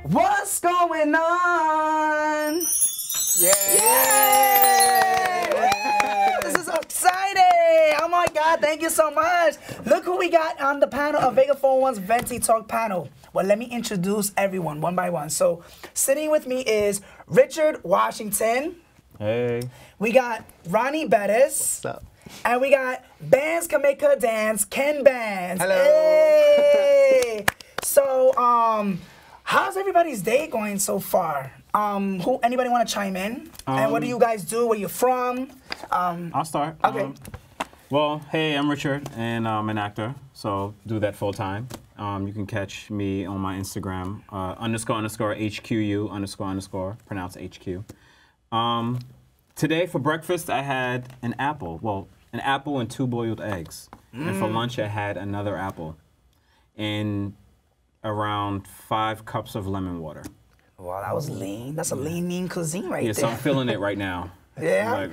What's going on? Yeah. This is so exciting. Oh my God, thank you so much. Look who we got on the panel of Vega 411's Venti Talk panel. Well, let me introduce everyone one by one. So, sitting with me is Richard Washington. Hey. We got Ronnie Bettis. What's up? And we got Bands Can Make Her Dance, Ken Bands. Hello. Hey. So, how's everybody's day going so far? Anybody want to chime in? And what do you guys do? Where you from? I'll start. Okay. Well, hey, I'm Richard, and I'm an actor, so do that full time. You can catch me on my Instagram, __HQU__, pronounced HQ. Today for breakfast, I had an apple. Well, an apple and 2 boiled eggs. And for lunch, I had another apple and around 5 cups of lemon water. Wow, that was lean. That's a lean, mean cuisine right Yeah, there. so I'm feeling it right now. Yeah? Like,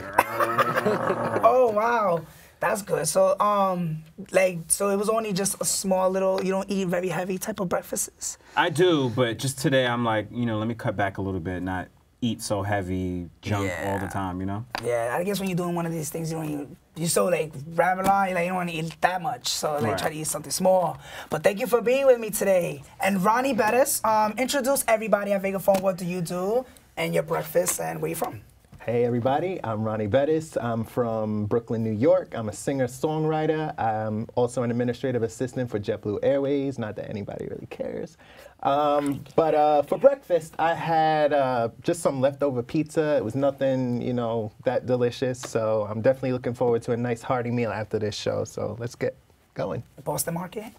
Oh, wow. That's good. So, so it was only just a small little, you don't eat very heavy type of breakfasts? I do, but just today I'm like, let me cut back a little bit, not eat so heavy junk all the time, Yeah, I guess when you're doing one of these things, you're so like Ramadan, you don't want to eat that much, so Right. try to eat something small. But thank you for being with me today. And Ronnie Bettis, introduce everybody at Vega Phone. What do you do, and your breakfast, and where you from? Hey everybody, I'm Ronnie Bettis. I'm from Brooklyn, New York. I'm a singer-songwriter. I'm also an administrative assistant for JetBlue Airways, not that anybody really cares. But for breakfast, I had just some leftover pizza. It was nothing, that delicious. So I'm definitely looking forward to a nice hearty meal after this show. So let's get going. Boston Market?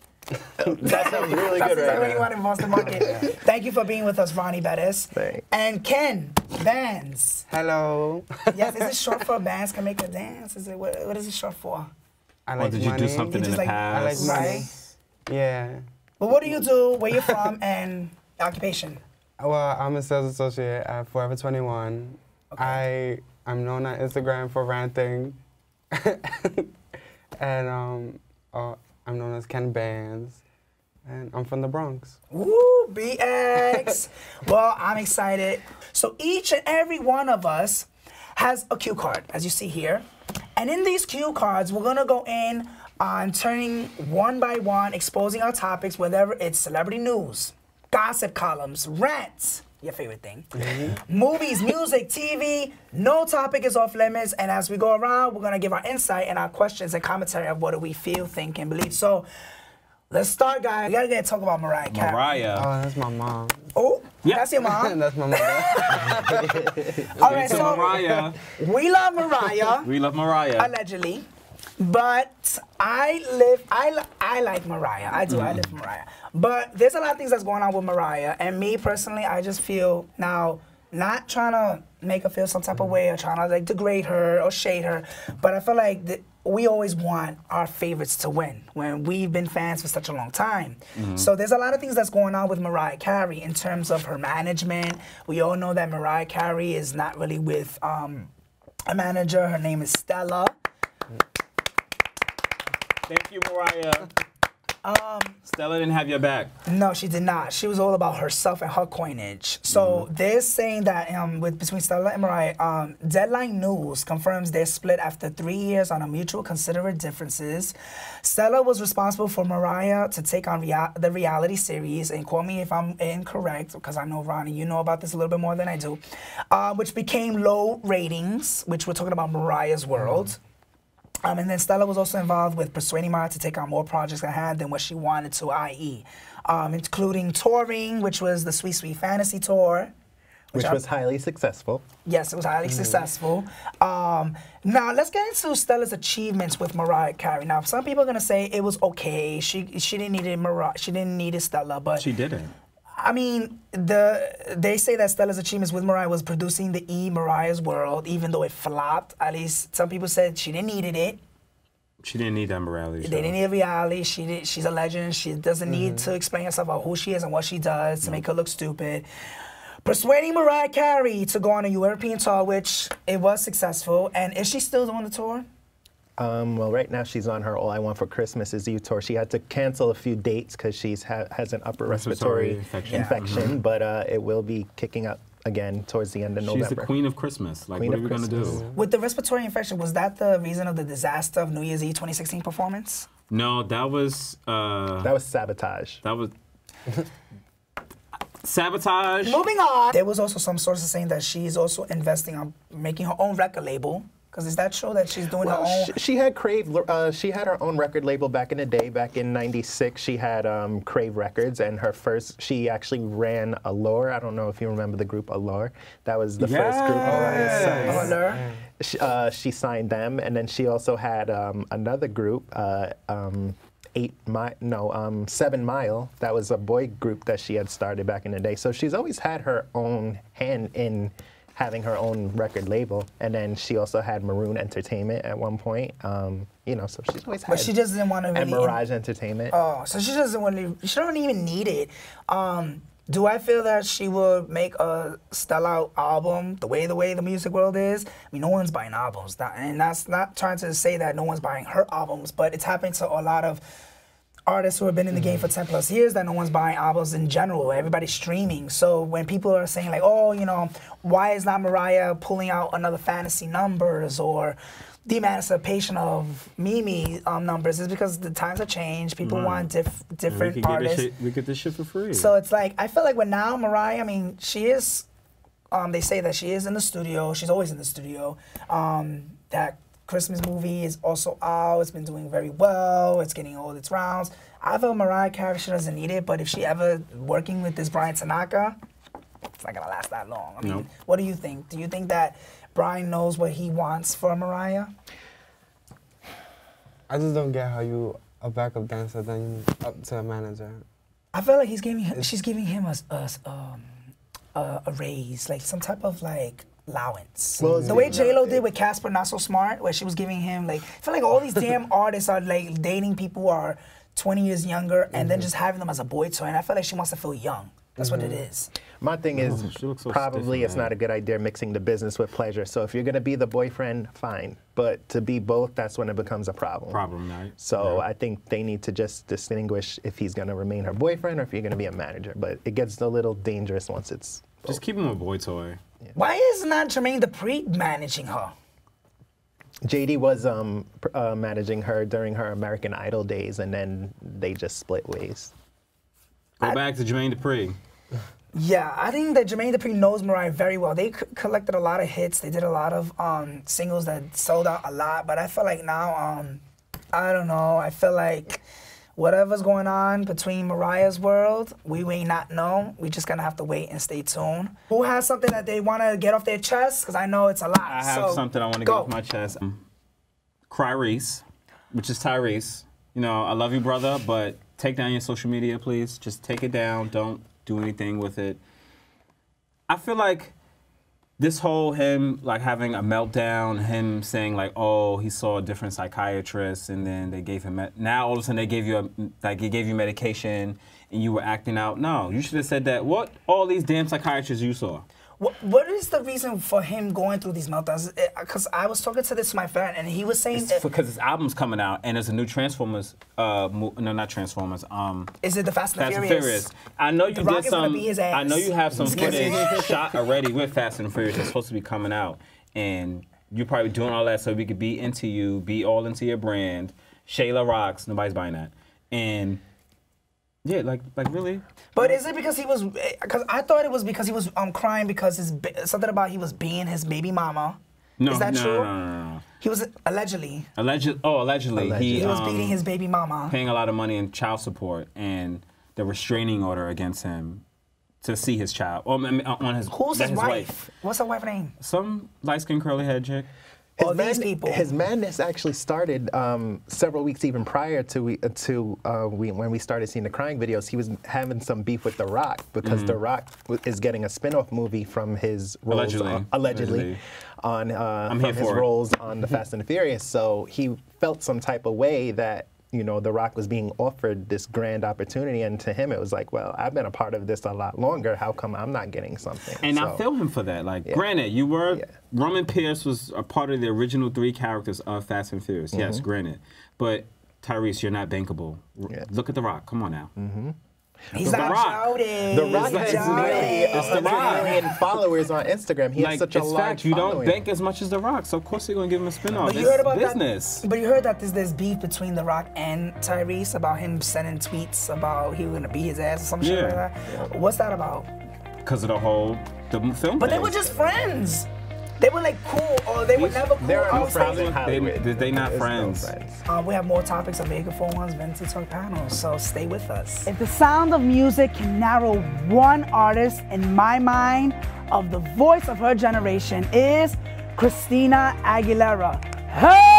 That sounds really That's good exactly what right you now. want in Boston Market. Thank you for being with us, Ronnie Bettis. Thanks. And Ken Bands. Hello. Yes, is it short for Bands Can Make a Dance? Is it what is it short for? I or like did you money. do something You in just the like- I like past? money. Right. Yeah. But what do you do? Where you from? And occupation? Well, I'm a sales associate at Forever 21. Okay. I'm known on Instagram for ranting. And I'm known as Ken Bands. And I'm from the Bronx. Woo, BX. Well, I'm excited. So each and every one of us has a cue card, as you see here. And in these cue cards, we're gonna go in on turning one by one, exposing our topics, whether it's celebrity news, gossip columns, rants, your favorite thing, movies, music, TV, no topic is off limits. And as we go around, we're gonna give our insight and our questions and commentary of what do we feel, think, and believe. So let's start, guys. We gotta get to talk about Mariah Carey. Mariah. Oh, that's my mom. Oh, Yeah. that's your mom. That's my mother. All right, So so Mariah. we love Mariah, We love Mariah. allegedly, but I like Mariah. I do. I live for Mariah. But there's a lot of things that's going on with Mariah, and me personally, I just feel now, not trying to make her feel some type of way or trying to degrade her or shade her, but I feel like we always want our favorites to win when we've been fans for such a long time. So there's a lot of things that's going on with Mariah Carey in terms of her management. We all know that Mariah Carey is not really with a manager. Her name is Stella. Thank you, Mariah. Stella didn't have your back. No, she did not. She was all about herself and her coinage. So they're saying that between Stella and Mariah, Deadline News confirms they're split after 3 years on a mutual considerate differences. Stella was responsible for Mariah to take on the reality series, and quote me if I'm incorrect, because I know, Ronnie, you know about this a little bit more than I do, which became low ratings, which we're talking about Mariah's World. And then Stella was also involved with persuading Mariah to take on more projects at hand than what she wanted to, i.e., including touring, which was the Sweet Sweet Fantasy Tour. Which was highly successful. Yes, it was highly successful. Now, let's get into Stella's achievements with Mariah Carey. Now, some people are going to say it was okay. She didn't need Mariah. She didn't need Stella, but She didn't. I mean, they say that Stella's achievements with Mariah was producing the Mariah's World, even though it flopped. At least some people said she didn't needed it. She didn't need that morality show. They didn't need a reality. She's a legend. She doesn't need to explain herself about who she is and what she does to make her look stupid. Persuading Mariah Carey to go on a European tour, which it was successful. And is she still on the tour? Well, right now she's on her All I Want for Christmas Is You tour. She had to cancel a few dates because she's has an upper respiratory infection, but it will be kicking up again towards the end of November. She's the queen of Christmas. Like, Queen what are of we going to Christmas. do? With the respiratory infection, was that the reason of the disaster of New Year's Eve 2016 performance? No, that was... That was sabotage. That was... Sabotage. Moving on. There was also some sources saying that she's also investing on making her own record label. Because is that true that she's doing her own? She had Crave. She had her own record label back in the day. Back in '96, she had Crave Records, and her first. She actually ran Allure. I don't know if you remember the group Allure. That was the first group. Allure. She signed them, and then she also had another group. 7 Mile. That was a boy group that she had started back in the day. So she's always had her own hand in having her own record label, and then she also had Maroon Entertainment at one point. You know, so she's always had. But she just didn't want to really. And Mirage Entertainment. Oh, so she doesn't want to. She don't even need it. Do I feel that she would make a sellout album the way the music world is? I mean, no one's buying albums, and that's not trying to say that no one's buying her albums, but it's happening to a lot of artists who have been in the game for 10 plus years that no one's buying albums in general. Everybody's streaming. So when people are saying like, oh, you know, why is not Mariah pulling out another Fantasy Numbers or the Emancipation of Mimi numbers, is because the times have changed. People want different artists. We get this shit for free. So it's like, I feel like when now Mariah, I mean, she is, they say that she is in the studio. She's always in the studio. That Christmas movie is also out. It's been doing very well. It's getting all its rounds. I feel Mariah Carey, she doesn't need it, but if she ever working with this Brian Tanaka, it's not gonna last that long. I mean, What do you think? Do you think that Brian knows what he wants for Mariah? I just don't get how you a backup dancer then you move up to a manager. I feel like she's giving him a raise, like some type of like allowance. Well, the way J-Lo did with Casper Not So Smart, where she was giving him like, I feel like all these damn artists are like dating people who are 20 years younger and then just having them as a boy toy, and I feel like she wants to feel young. That's what it is. My thing is, she looks so probably stiff, it's man. not a good idea mixing the business with pleasure. So if you're going to be the boyfriend, fine. But to be both, that's when it becomes a problem. Right? So I think they need to just distinguish if he's going to remain her boyfriend or if you're going to be a manager. But it gets a little dangerous once it's both. Just keep him a boy toy. Why is not Jermaine Dupri managing her? JD was managing her during her American Idol days, and then they just split ways. Go back to Jermaine Dupri. Yeah, I think that Jermaine Dupri knows Mariah very well. They collected a lot of hits. They did a lot of singles that sold out a lot. But I feel like now, I don't know. I feel like whatever's going on between Mariah's world, we may not know. We just gonna have to wait and stay tuned. Who has something that they want to get off their chest? Because I know it's a lot. I have something I want to get off my chest. Cryrese, which is Tyrese. You know, I love you, brother, but take down your social media, please. Just take it down. Don't do anything with it. I feel like this whole him like having a meltdown, him saying like, oh, he saw a different psychiatrist, and then they gave him now all of a sudden they gave you medication and you were acting out. No, you should have said that. What all these damn psychiatrists you saw? What is the reason for him going through these meltdowns? Because I was talking to this my friend, and he was saying it's because his album's coming out, and there's a new Transformers. No, not Transformers. Is it the Fast and Fast and Furious? Furious. I know you The Rock did is gonna some. be his ass. I know you have some Just kidding. footage shot already with Fast and Furious. It's supposed to be coming out, and you're probably doing all that so we could be into you, be all into your brand. Shayla rocks. Nobody's buying that, and yeah, like really. But is it because he was? Because I thought it was because he was crying because something about he was being his baby mama. No, is that true? No. He was allegedly. Allegedly. He was beating his baby mama. Paying a lot of money in child support, and the restraining order against him to see his child. On his Who's his his wife? What's her wife's name? Some light-skinned curly-haired chick. These people. His madness actually started several weeks even prior to when we started seeing the crying videos. He was having some beef with The Rock because The Rock is getting a spin-off movie from his roles allegedly on from his roles on the Fast and the Furious. So he felt some type of way that you know, The Rock was being offered this grand opportunity, and to him it was like, well, I've been a part of this a lot longer. How come I'm not getting something? And So, I feel him for that. Like, Yeah. granted, you were Yeah. Roman Pierce was a part of the original 3 characters of Fast and Furious. Yes, granted, but Tyrese, you're not bankable. Yeah. Look at The Rock. Come on now. He's The not Rock. shouting. The Rock He's has shouting. nearly It's The 100 Rock. million followers on Instagram. He has Like, such a it's large fact, you don't following. bank as much as The Rock, so of course they're gonna give him a spin-off. But you It's heard about business. that? But you heard that there's beef between The Rock and Tyrese about him sending tweets about he was gonna beat his ass or some shit Yeah. like that. What's that about? Because of the whole film But they thing. were just friends. They were like cool, or they were never cool. There are no outside. friends in Hollywood. they not There's friends. No friends. We have more topics on Vega 41's Vintage Talk panel, so stay with us. If the sound of music can narrow one artist in my mind of the voice of her generation is Christina Aguilera. Hey!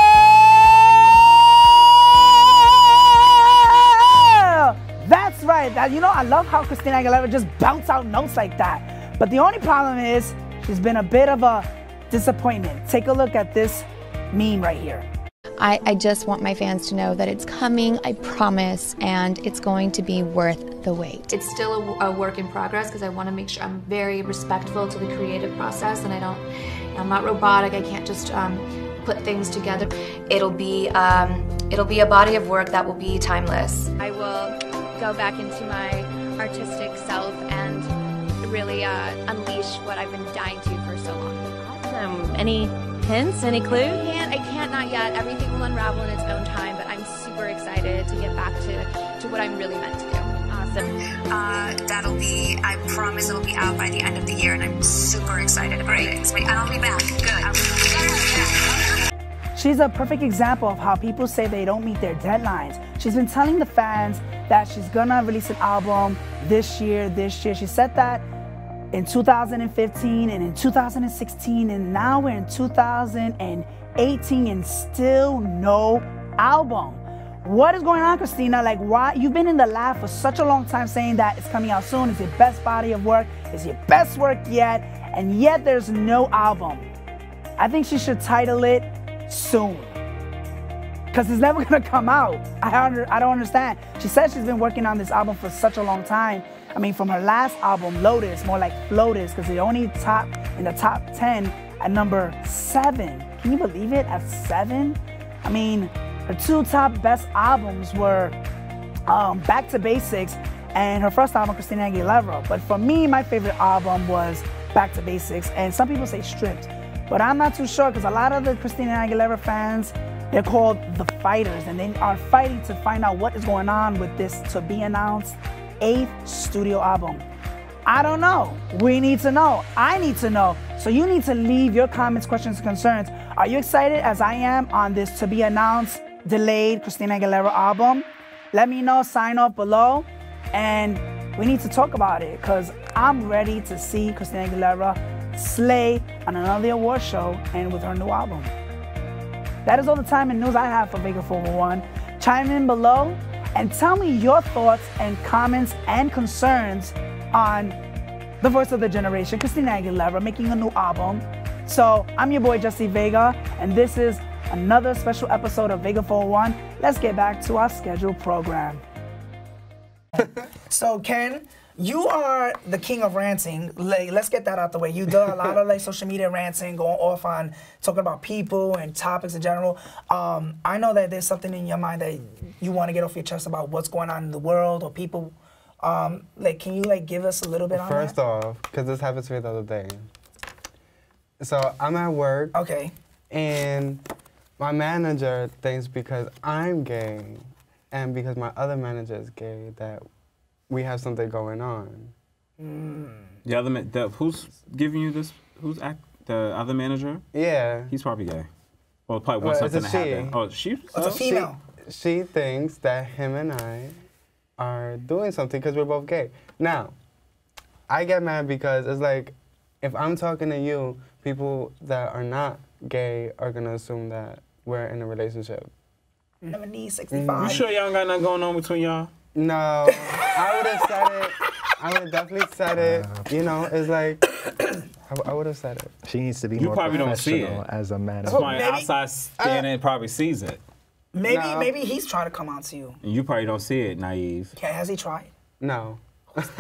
That's right. You know, I love how Christina Aguilera just bounce out notes like that. But the only problem is she's been a bit of a disappointment. Take a look at this meme right here. I just want my fans to know that it's coming, I promise, and it's going to be worth the wait. It's still a work in progress because I want to make sure I'm very respectful to the creative process, and I'm not robotic. I can't just put things together. It'll be a body of work that will be timeless. I will go back into my artistic self and really unleash what I've been dying to for so long. Awesome. Any hints? Any clues? I can't not yet. Everything will unravel in its own time, but I'm super excited to get back to what I'm really meant to do. Awesome. That'll be, I promise it'll be out by the end of the year, and I'm super excited. Great. And I'll be back. Good. She's a perfect example of how people say they don't meet their deadlines. She's been telling the fans that she's gonna release an album this year. She said that in 2015 and in 2016, and now we're in 2018 and still no album. What is going on, Christina? Like, why? You've been in the lab for such a long time saying that it's coming out soon. It's your best body of work. It's your best work yet, and yet there's no album. I think she should title it Soon, because it's never gonna come out. I don't understand. She said she's been working on this album for such a long time. I mean, from her last album, Lotus, more like Flotus, because it only topped in the top 10 at number 7. Can you believe it? At 7? I mean, her 2 top best albums were Back to Basics and her first album, Christina Aguilera. But for me, my favorite album was Back to Basics, and some people say Stripped. But I'm not too sure, because a lot of the Christina Aguilera fans, they're called the Fighters, and they are fighting to find out what is going on with this to-be-announced 8th studio album. I don't know. We need to know. I need to know. So you need to leave your comments, questions, and concerns. Are you excited as I am on this to-be-announced, delayed Christina Aguilera album? Let me know. Sign off below. And we need to talk about it, because I'm ready to see Christina Aguilera slay on another award show and with her new album. That is all the time and news I have for Vega 441. Chime in below and tell me your thoughts and comments and concerns on the voice of the generation, Christina Aguilera, making a new album. So I'm your boy, Jesse Vega, and this is another special episode of Vega 401. Let's get back to our scheduled program. So Ken, you are the king of ranting. Like, let's get that out the way. You do a lot of like social media ranting, going off on talking about people and topics in general. I know that there's something in your mind that you want to get off your chest about what's going on in the world or people. Like, can you like give us a little bit on that? First off, because this happened to me the other day. So I'm at work. Okay. And my manager thinks because I'm gay and because my other manager is gay that we have something going on. The other who's giving you this? The other manager? Yeah. He's probably gay. Well, probably wants something to happen. Oh, she? It's a female. She thinks that him and I are doing something because we're both gay. Now, I get mad because it's like, if I'm talking to you, people that are not gay are gonna assume that we're in a relationship. 65. You sure y'all ain't got nothing going on between y'all? No, I would have said it. I would have definitely said it. You know, it's like, I would have said it. She needs to be You more probably don't see professional it. as a manager. That's why outside standing probably sees it. Maybe he's trying to come on to you. And you probably don't see it, naive. Okay, has he tried? No.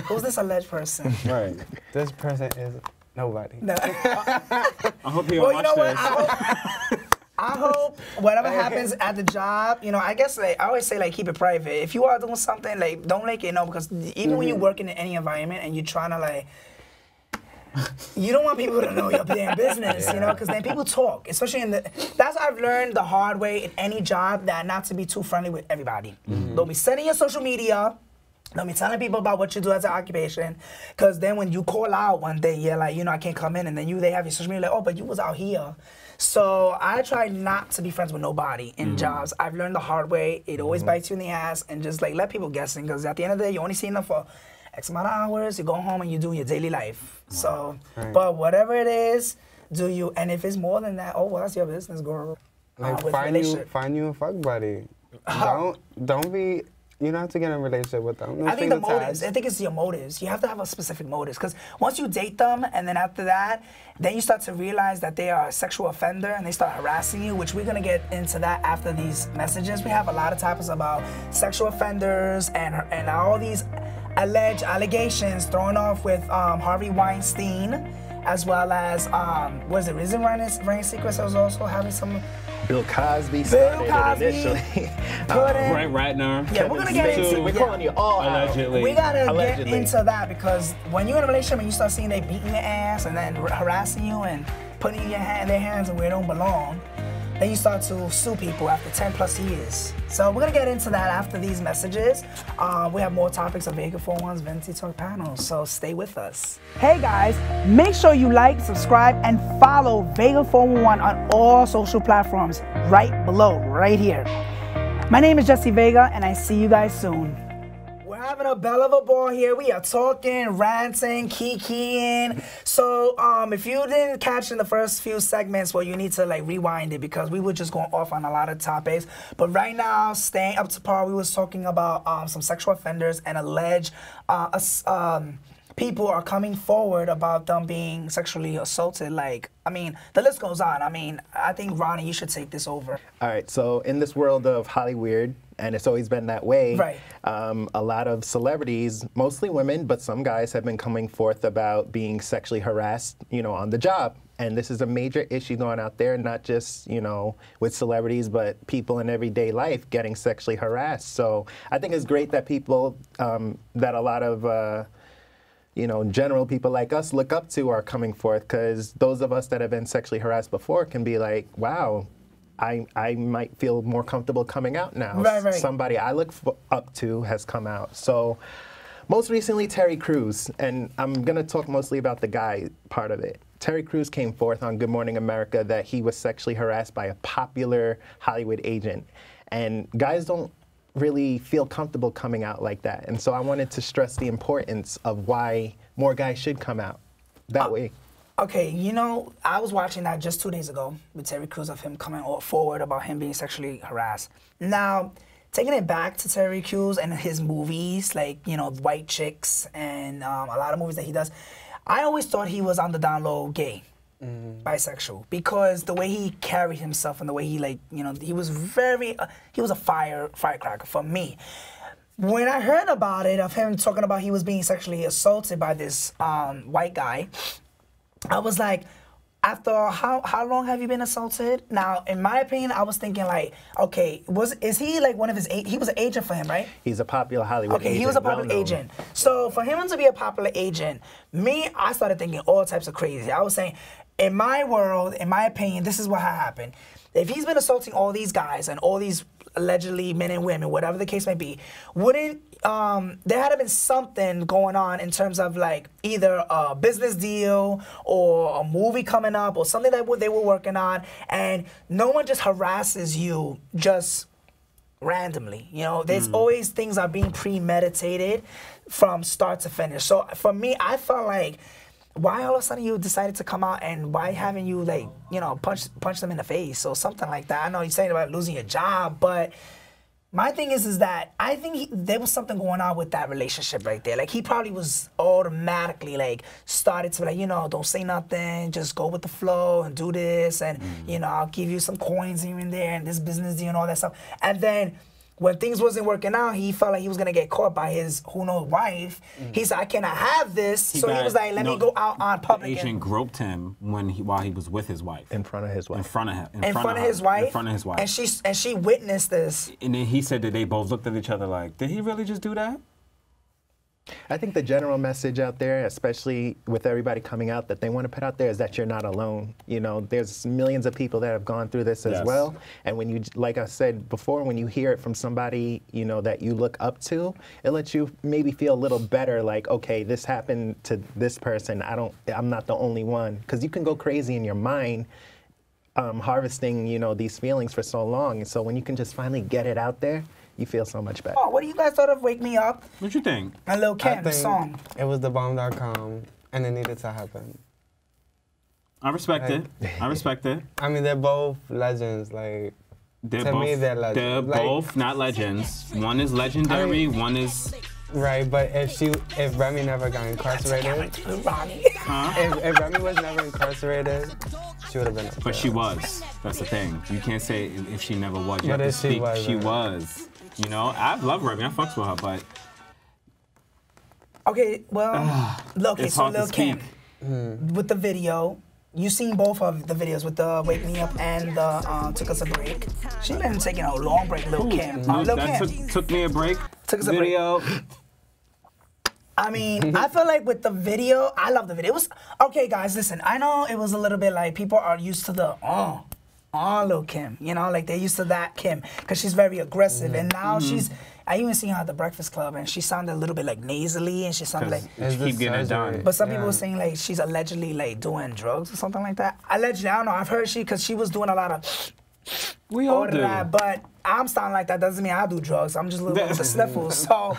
Who's this alleged person? Right. This person is nobody. No. I hope he Well, don't you know watch what? this. I hope whatever happens at the job, you know, I guess like I always say like keep it private. If you are doing something, like don't make it known, because even when you work in any environment and you're trying to like, you don't want people to know your damn business, you know, because then people talk, especially in the. That's what I've learned the hard way in any job, that not to be too friendly with everybody. Don't be sending your social media. Don't be telling people about what you do as an occupation, because then when you call out one day, you're like, you know, I can't come in, and then they have your social media like, oh, but you was out here. So I try not to be friends with nobody in jobs. I've learned the hard way. It always bites you in the ass, and just like let people guessing, because at the end of the day, you only see them for X amount of hours. You go home and you do your daily life. So, but whatever it is, do you? And if it's more than that, oh well, that's your business, girl. Like find you a fuck buddy. Don't be. You don't have to get in a relationship with them. No I think the strings attached. motives. I think it's your motives. You have to have a specific motives, because once you date them, and then after that, then you start to realize that they are a sexual offender and they start harassing you, which we're gonna get into that after these messages. We have a lot of topics about sexual offenders and all these alleged allegations thrown off with Harvey Weinstein, as well as isn't Ryan Seacrest was also having some. Bill Cosby started Cosby it initially. Brett Ratner. Yeah, we're gonna get into. We're calling you all allegedly. We gotta get into that, because when you're in a relationship and you start seeing they beating your ass and then harassing you and putting in their hands where they don't belong, then you start to sue people after 10 plus years. So we're gonna get into that after these messages. We have more topics of Vega 41's Venti Talk panel, so stay with us. Hey guys, make sure you like, subscribe, and follow Vega 411 on all social platforms right below, right here. My name is Jesse Vega, and I see you guys soon. We're having a bell of a ball here. We are talking, ranting, kikiing. So if you didn't catch in the first few segments, well, you need to like rewind it, because we were just going off on a lot of topics. But right now, staying up to par, we was talking about some sexual offenders and alleged people are coming forward about them being sexually assaulted. Like, I mean, the list goes on. I mean, I think, Ronnie, you should take this over. All right, so in this world of Hollywood, and it's always been that way, right. A lot of celebrities, mostly women, but some guys have been coming forth about being sexually harassed, you know, on the job. And this is a major issue going out there, not just, you know, with celebrities, but people in everyday life getting sexually harassed. So I think it's great that people, that a lot of, you know, general people like us look up to are coming forth, because those of us that have been sexually harassed before can be like, wow, I might feel more comfortable coming out now. Right. Somebody I look up to has come out. So most recently, Terry Crews, and I'm going to talk mostly about the guy part of it. Terry Crews came forth on Good Morning America that he was sexually harassed by a popular Hollywood agent. And guys don't really feel comfortable coming out like that. And so I wanted to stress the importance of why more guys should come out that way. Okay, you know, I was watching that just 2 days ago with Terry Crews, of him coming forward about him being sexually harassed. Now, taking it back to Terry Crews and his movies, like, you know, White Chicks and a lot of movies that he does, I always thought he was on the down low gay, bisexual, because the way he carried himself and the way he, like, you know, he was a firecracker for me. When I heard about it, of him talking about he was being sexually assaulted by this white guy, I was like, after how long have you been assaulted? Now, in my opinion, I was thinking like, okay, is he like one of his, he was an agent for him, right? He's a popular Hollywood agent. Okay, he was a popular agent. So for him to be a popular agent, I started thinking all types of crazy. I was saying, in my world, in my opinion, this is what happened. If he's been assaulting all these guys and all these allegedly men and women, whatever the case may be, wouldn't there had been something going on in terms of like either a business deal or a movie coming up or something that they were working on, and no one just harasses you just randomly. You know, there's always things are being premeditated from start to finish. So for me, I felt like, why all of a sudden you decided to come out, and why haven't you, like, you know, punch them in the face or something like that? I know you're saying about losing your job, but My thing is that I think there was something going on with that relationship right there. Like, he probably was automatically, like, started to, like, you know, don't say nothing, just go with the flow and do this, and, you know, I'll give you some coins here and there, and this business deal and all that stuff. And then when things wasn't working out, he felt like he was going to get caught by his who-knows wife. He said, I cannot have this. So he was like, let me go out on public. The agent groped him while he was with his wife. In front of his wife. In front of him. In front of his wife? In front of his wife. And she witnessed this. And then he said that they both looked at each other like, did he really just do that? I think the general message out there, especially with everybody coming out, that they want to put out there is that you're not alone. You know, there's millions of people that have gone through this as well. And when you, like I said before, when you hear it from somebody, you know, that you look up to, it lets you maybe feel a little better, like, okay, this happened to this person. I'm not the only one. Because you can go crazy in your mind harvesting, you know, these feelings for so long. And so when you can just finally get it out there, you feel so much better. Oh, what do you guys thought of Wake Me Up? What you think? And Lil Kim, the song. It was the bomb.com, and it needed to happen. I respect it. I respect it. I mean, they're both legends. Like, to me, they're legends. They're like, both not legends. One is legendary, one is... Right, but if Remy never got incarcerated, if Remy was never incarcerated, she would have been. But she was. That's the thing. You can't say if she never was. You But have to if she speak. was, She right. was. You know, I love Remy. I fucks with her, but Okay, well, okay, it's so hard to Lil Kim, speak. with the video, you seen both of the videos with the Wake Me Up and the Took Us a Break. She been taking a long break, Lil Kim. Lil that Kim. took me a break. Took us a break. Video. I mean, I feel like with the video, I love the video. It was, okay, guys, listen, I know it was a little bit like people are used to the, Lil Kim, you know, like they're used to that Kim, because she's very aggressive, and now I even seen her at the Breakfast Club, and she sounded a little bit like nasally, and she sounded like, She keep getting it done. but some people were saying like she's allegedly like doing drugs or something like that. Allegedly, I don't know, I've heard because she was doing a lot of, We all do. but I'm sounding like that doesn't mean I do drugs, I'm just a little bit with the sniffles, so.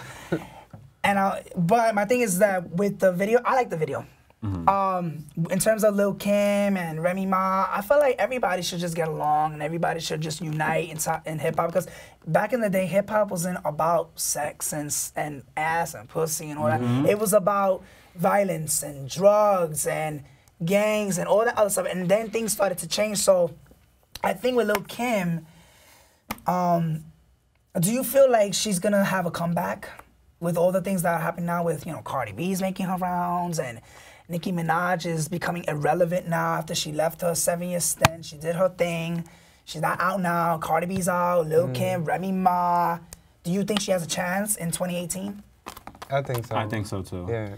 But my thing is that with the video, I like the video. In terms of Lil Kim and Remy Ma, I feel like everybody should just get along and everybody should just unite in hip hop, because back in the day, hip hop wasn't about sex and ass and pussy and all that. It was about violence and drugs and gangs and all that other stuff. And then things started to change. So I think with Lil Kim, do you feel like she's gonna have a comeback with all the things that are happening now with, you know, Cardi B's making her rounds and Nicki Minaj is becoming irrelevant now after she left her 7-year stint. She did her thing. She's not out now. Cardi B's out. Lil Kim, Remy Ma. Do you think she has a chance in 2018? I think so. I think so too. Yeah.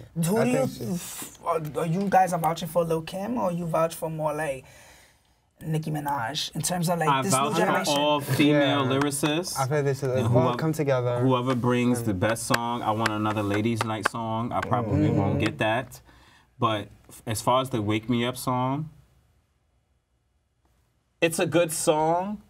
Are you guys vouching for Lil Kim, or you vouch for more like Nicki Minaj in terms of like this new vouch generation? for all female lyricists. I feel they should And all come together. Whoever brings the best song, I want another Ladies Night song. I probably won't get that. But as far as the Wake Me Up song, it's a good song,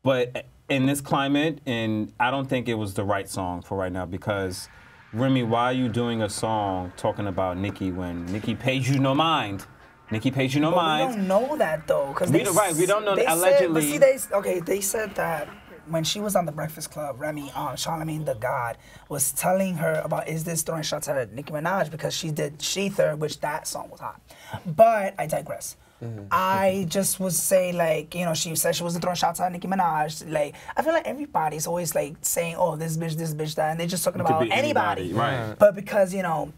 but in this climate, and I don't think it was the right song for right now, because Remy, why are you doing a song talking about Nicki when Nicki paid you no mind? Nicki paid you no mind. We don't know that though, because we don't know. Allegedly, they said that when she was on the Breakfast Club, Remy, Charlamagne the God, was telling her about, is this throwing shots at Nicki Minaj, because she did Sheether, which that song was hot. But I digress. I just would say, like, you know, she said she wasn't throwing shots at Nicki Minaj. Like, I feel like everybody's always like saying, oh, this bitch, that, and they're just talking about anybody. Right. But because, you know,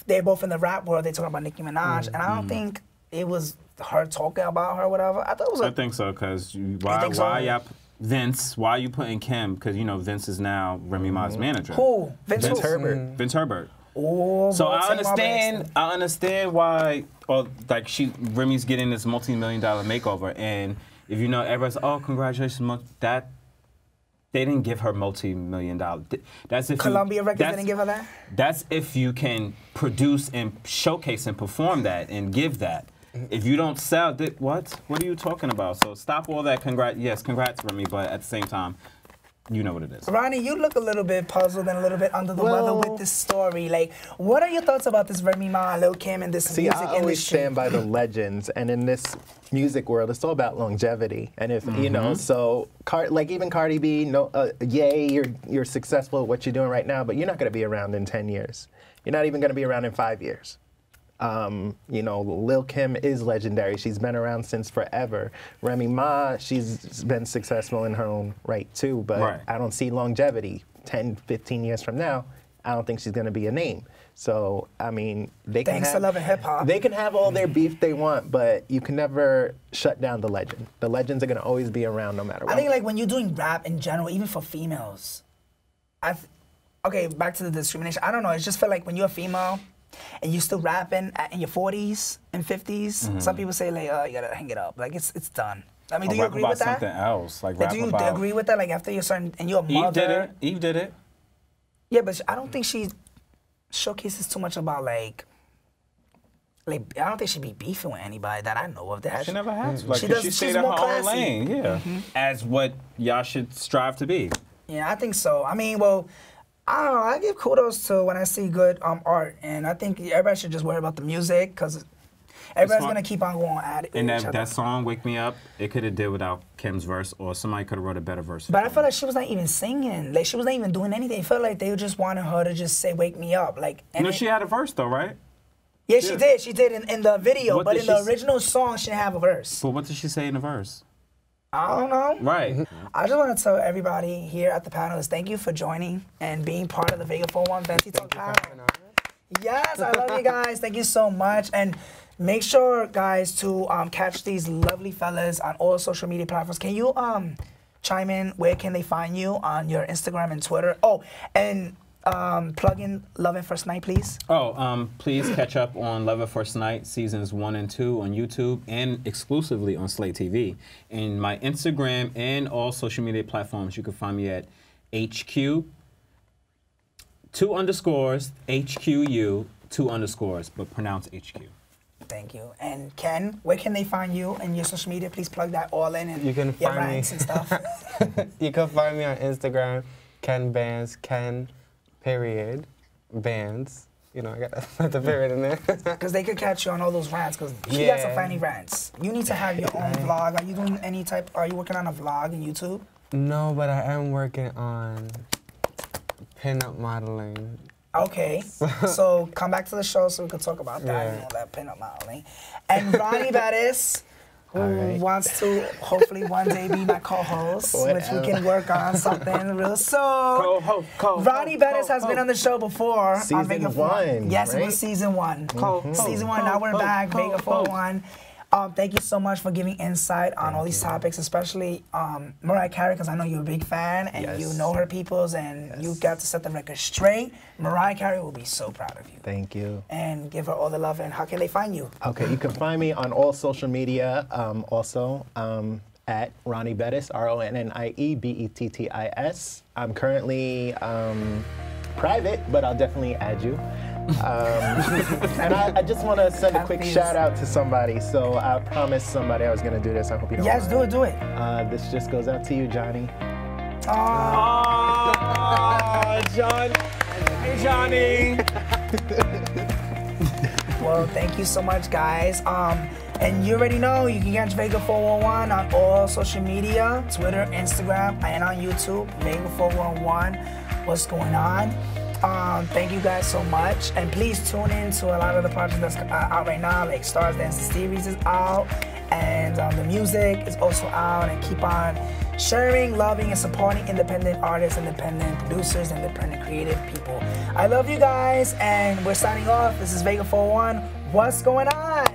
they're both in the rap world, they're talking about Nicki Minaj, and I don't think it was her talking about her or whatever. I thought it was I think so, because why Vince, why are you putting Kim? Because, you know, Vince is now Remy Ma's manager. Who? Vince Herbert. Vince Herbert. Oh, so I understand why, or like Remy's getting this multi-million-dollar makeover, and if you know, everybody's, oh, congratulations, that they didn't give her multi-million-dollar. That's if Columbia Records didn't give her that. That's if you can produce and showcase and perform that and give that. If you don't sell, what are you talking about? So stop all that. Congrats, Remy, but at the same time, you know what it is. Ronnie, you look a little bit puzzled and a little bit under the weather with this story. Like, what are your thoughts about this Remy Ma, Lil Kim, and this music I always industry? stand by the legends, and in this music world, it's all about longevity. And if you know, so like even Cardi B, yay, you're successful at what you're doing right now, but you're not going to be around in 10 years. You're not even going to be around in 5 years. You know, Lil Kim is legendary. She's been around since forever. Remy Ma, she's been successful in her own right too, but I don't see longevity. 10, 15 years from now, I don't think she's going to be a name. So, I mean, they can Thanks to Love and Hip Hop. They can have all their beef they want, but you can never shut down the legend. The legends are going to always be around no matter what. I think like when you're doing rap in general, even for females, okay, back to the discrimination. I don't know. I just feel like when you're a female, and you still rapping in your 40s and 50s, some people say like, oh, you gotta hang it up. Like it's done. I mean, do you agree with that? Something else, like rap do you about... agree with that? Like after you're certain, and you're a mother. Eve did it. Yeah, but I don't think she showcases too much about like I don't think she be beefing with anybody that I know of. That she never has. Like, she stayed in her own lane, yeah. As what y'all should strive to be. Yeah, I think so. I mean, well, I don't know. I give kudos to when I see good art, and I think everybody should just worry about the music because everybody's gonna keep on going at it. And that song, "Wake Me Up," it could have did without Kim's verse, or somebody could have wrote a better verse. But I feel like she was not even singing. Like she was not even doing anything. I felt like they just wanted her to just say "Wake Me Up." Like, no, she had a verse though, right? Yeah, she did. She did in the video, but in the original song, she didn't have a verse. But what did she say in the verse? I don't know. Right. I just want to tell everybody here at the panel is thank you for joining and being part of the Vega 41 Venti Talk panel. Yes, I love you guys. Thank you so much. And make sure, guys, to catch these lovely fellas on all social media platforms. Can you chime in? Where can they find you on your Instagram and Twitter? Oh, and plug in Love at First Night, please. Oh, please catch up on Love at First Night seasons 1 and 2 on YouTube and exclusively on Slate TV. And my Instagram and all social media platforms, you can find me at HQ, 2 underscores, HQU, 2 underscores, but pronounce HQ. Thank you. And Ken, where can they find you and your social media? Please plug that all in and you can your find ranks and stuff. You can find me on Instagram, Ken Bands, Ken. Period, bands. You know, I got the period in there. Because they could catch you on all those rants. Because he got some funny rants. You need to have your own vlog. Are you doing any type? Are you working on a vlog on YouTube? No, but I am working on pinup modeling. Okay, so come back to the show so we can talk about that. You know, that pinup modeling. And Ronnie Bettis, who wants to hopefully one day be my co-host, which we can work on something real soon. Ronnie Bettis has been on the show before. Season on Vega 1. Yes, right? it was season 1. Season 1, now we're back, Vega 41. Thank you so much for giving insight on all these topics, especially Mariah Carey, because I know you're a big fan and you know her peoples and you got to set the record straight. Mariah Carey will be so proud of you. Thank you. And give her all the love. And how can they find you? Okay, you can find me on all social media also at Ronnie Bettis, RONNIE I'm currently private, but I'll definitely add you. And I just want to send a quick shout out to somebody. So I promised somebody I was going to do this. I hope you don't mind. Yes, do it. This just goes out to you, Johnny. Oh, Johnny. Hey, Johnny. Well, thank you so much, guys. And you already know you can catch Vega 411 on all social media, Twitter, Instagram, and on YouTube, Vega 411. What's going on? Thank you guys so much, and please tune in to a lot of the projects that's out right now, like Stars Dancing series is out, and the music is also out, and keep on sharing, loving, and supporting independent artists, independent producers, independent creative people. I love you guys, and we're signing off. This is Vega 41. What's going on?